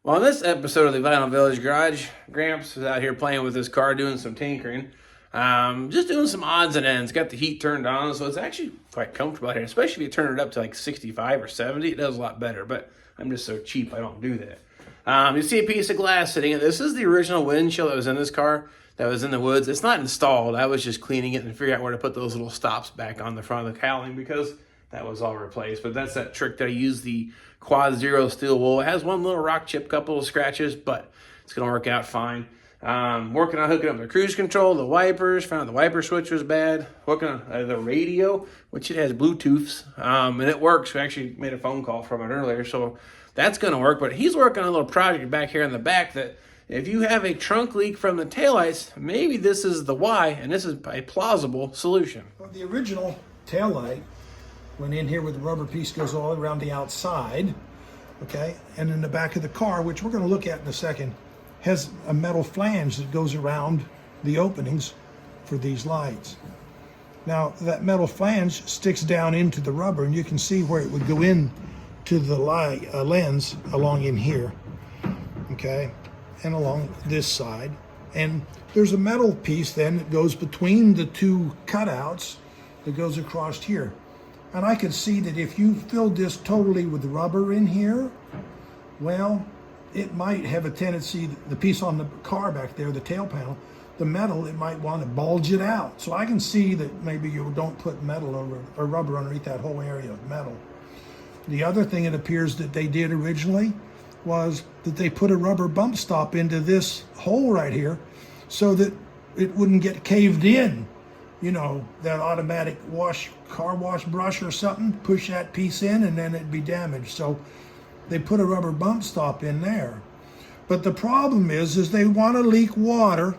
Well, in this episode of the Vinyl Village Garage, Gramps is out here playing with his car, doing some tinkering. Just doing some odds and ends. Got the heat turned on, so it's actually quite comfortable out here, especially if you turn it up to like 65 or 70. It does a lot better, but I'm just so cheap, I don't do that. You see a piece of glass sitting in. This is the original windshield that was in this car that was in the woods. It's not installed. I was just cleaning it and figuring out where to put those little stops back on the front of the cowling because that was all replaced. But that's that trick that I use the Quad Zero steel wool. It has one little rock chip, couple of scratches, but it's going to work out fine. Working on hooking up the cruise control, the wipers, found out the wiper switch was bad. Hooking on the radio, which it has Bluetooths, and it works. We actually made a phone call from it earlier, so that's going to work. But he's working on a little project back here in the back that if you have a trunk leak from the taillights, maybe this is the why, and this is a plausible solution. Well, the original taillight went in here with the rubber piece, goes all around the outside, okay? And in the back of the car, which we're going to look at in a second, has a metal flange that goes around the openings for these lights. Now, that metal flange sticks down into the rubber, and you can see where it would go in to the lens along in here, okay? And along this side. And there's a metal piece then that goes between the two cutouts that goes across here. And I could see that if you filled this totally with rubber in here, well, it might have a tendency, the piece on the car back there, the tail panel, the metal, it might want to bulge it out. So I can see that maybe you don't put metal over, or rubber underneath that whole area of metal. The other thing it appears that they did originally was that they put a rubber bump stop into this hole right here so that it wouldn't get caved in. You know, that automatic car wash brush or something, push that piece in and then it'd be damaged. So they put a rubber bump stop in there. But the problem is they want to leak water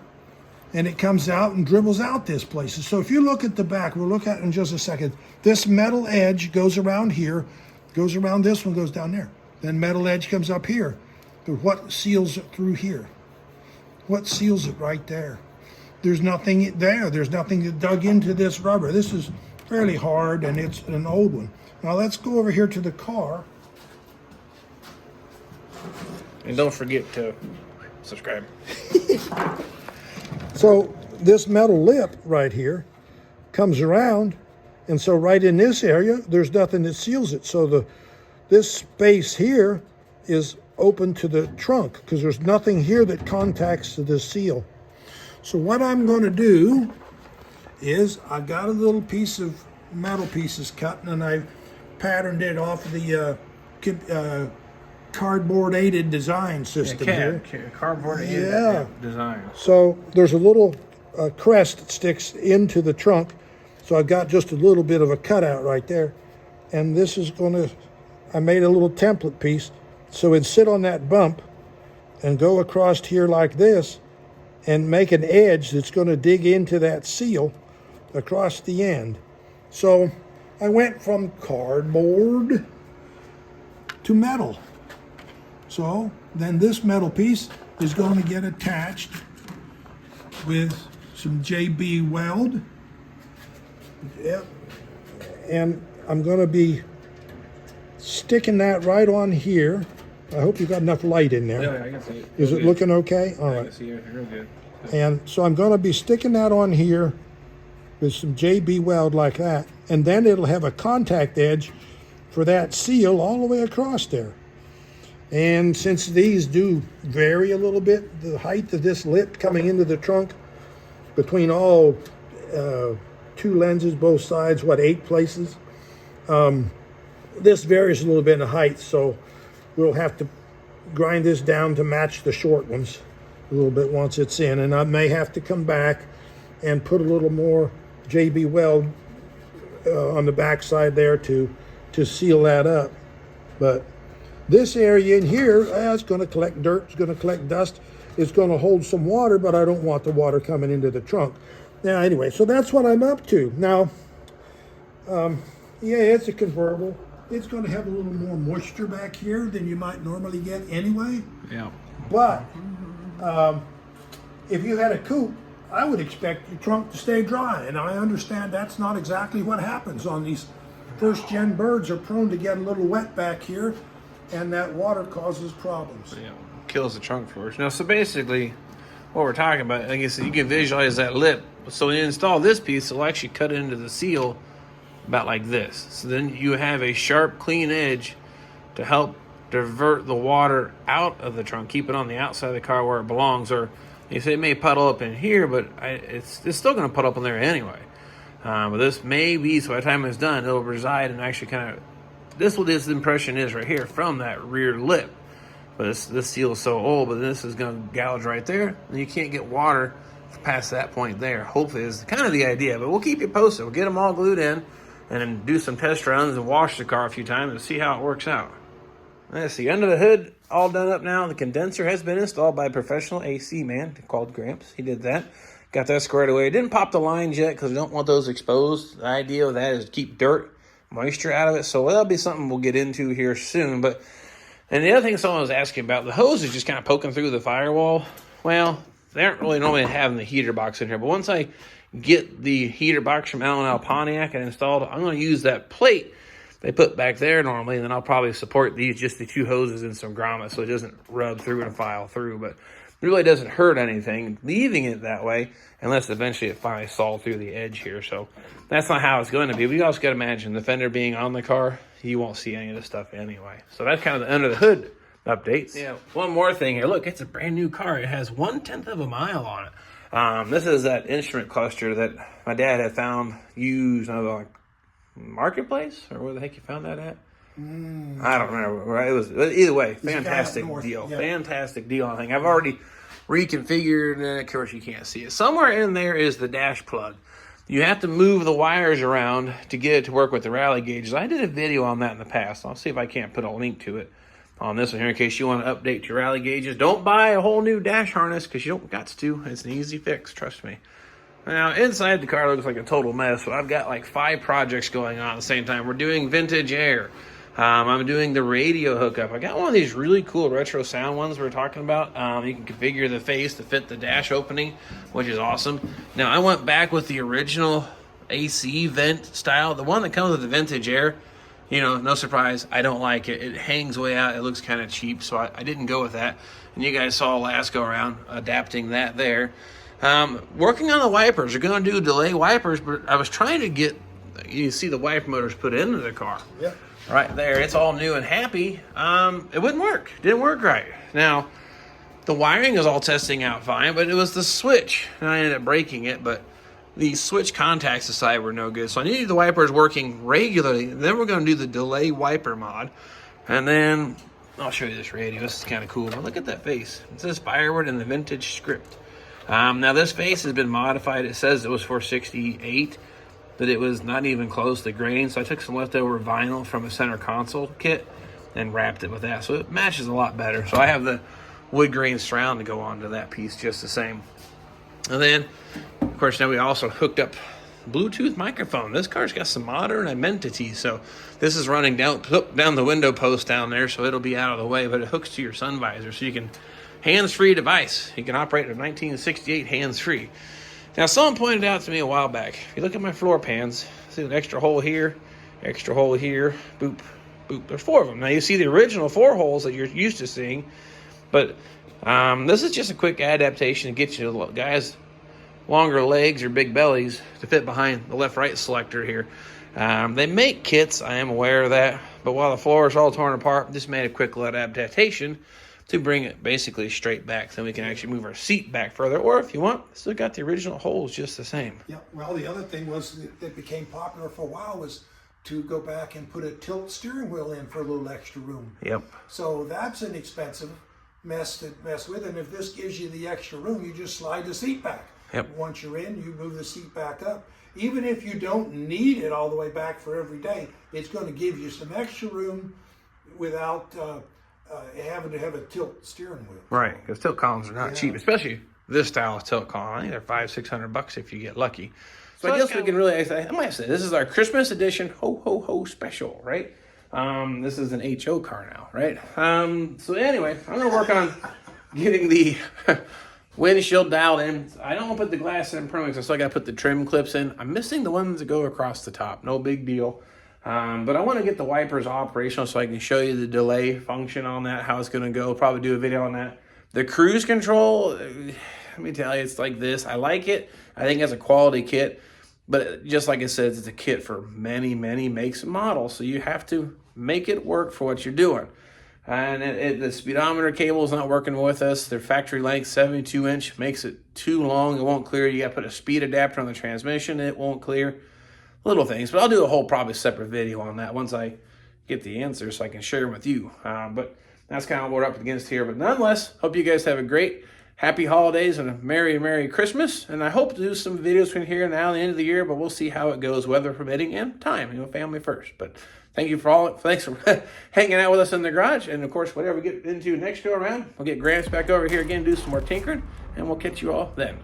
and it comes out and dribbles out this place. So if you look at the back, we'll look at it in just a second. This metal edge goes around here, goes around this one, goes down there. Then metal edge comes up here. But what seals it through here? What seals it right there? There's nothing there. There's nothing that dug into this rubber. This is fairly hard and it's an old one. Now let's go over here to the car. And don't forget to subscribe. So this metal lip right here comes around, and so right in this area, there's nothing that seals it. So this space here is open to the trunk because there's nothing here that contacts the seal. So what I'm going to do is I've got a little piece of metal pieces cut, and I've patterned it off the cardboard aided design system here. Cardboard aided design. So there's a little crest that sticks into the trunk. So I've got just a little bit of a cutout right there. And this is I made a little template piece. So it'd sit on that bump and go across here like this and make an edge that's going to dig into that seal across the end. So I went from cardboard to metal. So then this metal piece is going to get attached with some JB Weld. Yep. And I'm going to be sticking that right on here. I hope you got enough light in there. Yeah, I can see it. Is it looking okay? All right. I can see it real good. And so I'm going to be sticking that on here with some JB Weld like that. And then it'll have a contact edge for that seal all the way across there. And since these do vary a little bit, the height of this lip coming into the trunk between all two lenses, both sides, 8 places? This varies a little bit in height, so we'll have to grind this down to match the short ones a little bit once it's in. And I may have to come back and put a little more JB Weld on the back side there to seal that up. But this area in here, it's going to collect dirt, it's going to collect dust, it's going to hold some water, but I don't want the water coming into the trunk. Now, anyway, so that's what I'm up to. Now, yeah, it's a convertible. It's going to have a little more moisture back here than you might normally get anyway. Yeah. But if you had a coupe, I would expect your trunk to stay dry. And I understand that's not exactly what happens on these first-gen birds. Are prone to get a little wet back here. and that water causes problems. Yeah, kills the trunk force. Now, so basically, what we're talking about, like I said, you can visualize that lip. So when you install this piece, it'll actually cut into the seal about like this. So then you have a sharp, clean edge to help divert the water out of the trunk, keep it on the outside of the car where it belongs. Or you say it may puddle up in here, but it's still going to puddle up in there anyway. But this may be, so by the time it's done, it'll reside and actually kind of, this what this impression is right here from that rear lip. But this seal is so old, but this is going to gouge right there, and you can't get water past that point there. Hopefully is kind of the idea, but we'll keep you posted. We'll get them all glued in and then do some test runs and wash the car a few times and see how it works out. Let's see, under the hood, all done up now. The condenser has been installed by a professional AC man called Gramps. He did that. Got that squared away. Didn't pop the lines yet because we don't want those exposed. The idea of that is to keep dirt, moisture out of it. So that'll be something we'll get into here soon. But and the other thing someone was asking about, the hose is just kind of poking through the firewall. Well, they aren't really normally having the heater box in here. But once I get the heater box from L&L Pontiac and installed, I'm going to use that plate they put back there normally, and then I'll probably support these, just the two hoses and some grommet so it doesn't rub through and file through. But it really doesn't hurt anything leaving it that way unless eventually it finally saws through the edge here. So that's not how it's going to be. We also got to imagine the fender being on the car, you won't see any of this stuff anyway. So that's kind of the under the hood updates. Yeah, one more thing here. Look, it's a brand new car. It has 1/10 of a mile on it. This is that instrument cluster that my dad had found used on the marketplace, or where the heck you found that at? I don't remember. Right? It was either way. Fantastic deal. Yeah. Fantastic deal. I think I've already reconfigured it. Of course, you can't see it. Somewhere in there is the dash plug. You have to move the wires around to get it to work with the rally gauges. I did a video on that in the past. I'll see if I can't put a link to it on this one here in case you want to update your rally gauges. Don't buy a whole new dash harness because you don't got to. It's an easy fix, trust me. Now, inside the car looks like a total mess, but I've got like 5 projects going on at the same time. We're doing vintage air. I'm doing the radio hookup. I got one of these really cool retro sound ones we're talking about. You can configure the face to fit the dash opening, which is awesome. Now, I went back with the original AC vent style, the one that comes with the vintage air. You know, no surprise, I don't like it. It hangs way out. It looks kind of cheap, so I didn't go with that. And you guys saw last go around adapting that there. Working on the wipers. We're going to do delay wipers, but I was trying to get, you see the wiper motors put into the car. Yep. Right there. It's all new and happy. It wouldn't work. Didn't work right. Now, the wiring is all testing out fine, but it was the switch. And I ended up breaking it, but the switch contacts aside were no good. So I needed the wipers working regularly. Then we're going to do the delay wiper mod. And then I'll show you this radio. This is kind of cool. But look at that face. It says Firewood in the vintage script. Now this face has been modified. It says it was for 68, but it was not even close to grain. So I took some leftover vinyl from a center console kit and wrapped it with that. So it matches a lot better. So I have the wood grain surround to go onto that piece just the same. And then, of course, now we also hooked up Bluetooth microphone. This car's got some modern amenities. So this is running down the window post down there, so it'll be out of the way, but it hooks to your sun visor, so you can hands-free device. You can operate a 1968 hands-free. Now, someone pointed out to me a while back, if you look at my floor pans, see an extra hole here, boop, boop. There's 4 of them. Now, you see the original 4 holes that you're used to seeing, but this is just a quick adaptation to get you guys longer legs or big bellies to fit behind the left-right selector here. They make kits, I am aware of that, but while the floor is all torn apart, just made a quick little adaptation to bring it basically straight back. Then we can actually move our seat back further, or if you want, still got the original holes just the same. Yeah, well, the other thing was that became popular for a while was to go back and put a tilt steering wheel in for a little extra room. Yep. So that's an expensive mess to mess with, and if this gives you the extra room, you just slide the seat back. Yep. Once you're in, you move the seat back up. Even if you don't need it all the way back for every day, it's going to give you some extra room without having to have a tilt steering wheel. Right, because tilt columns are not cheap, especially this style of tilt column. I think they're $500-600 if you get lucky. So I guess we can really, I might say, this is our Christmas edition ho ho ho special, right? This is an HO car now, right? So anyway, I'm going to work on getting the windshield dialed in. I don't want to put the glass in permanently, so I still got to put the trim clips in. I'm missing the ones that go across the top. No big deal. But I want to get the wipers operational so I can show you the delay function on that, how it's going to go. Probably do a video on that. The cruise control, let me tell you, it's like this. I like it. I think it's a quality kit. But just like I said, it's a kit for many, many makes and models. So you have to make it work for what you're doing. And the speedometer cable is not working with us. Their factory length, 72-inch, makes it too long. It won't clear. You got to put a speed adapter on the transmission. It won't clear. Little things. But I'll do a whole probably separate video on that once I get the answers so I can share them with you. But that's kind of what we're up against here. But nonetheless, hope you guys have a great, happy holidays and a Merry, Merry Christmas. And I hope to do some videos from here now and the end of the year, but we'll see how it goes, weather permitting and time. Family first. But thank you for all. Thanks for hanging out with us in the garage. And of course, whatever we get into next go around, we'll get Gramps back over here again, do some more tinkering, and we'll catch you all then.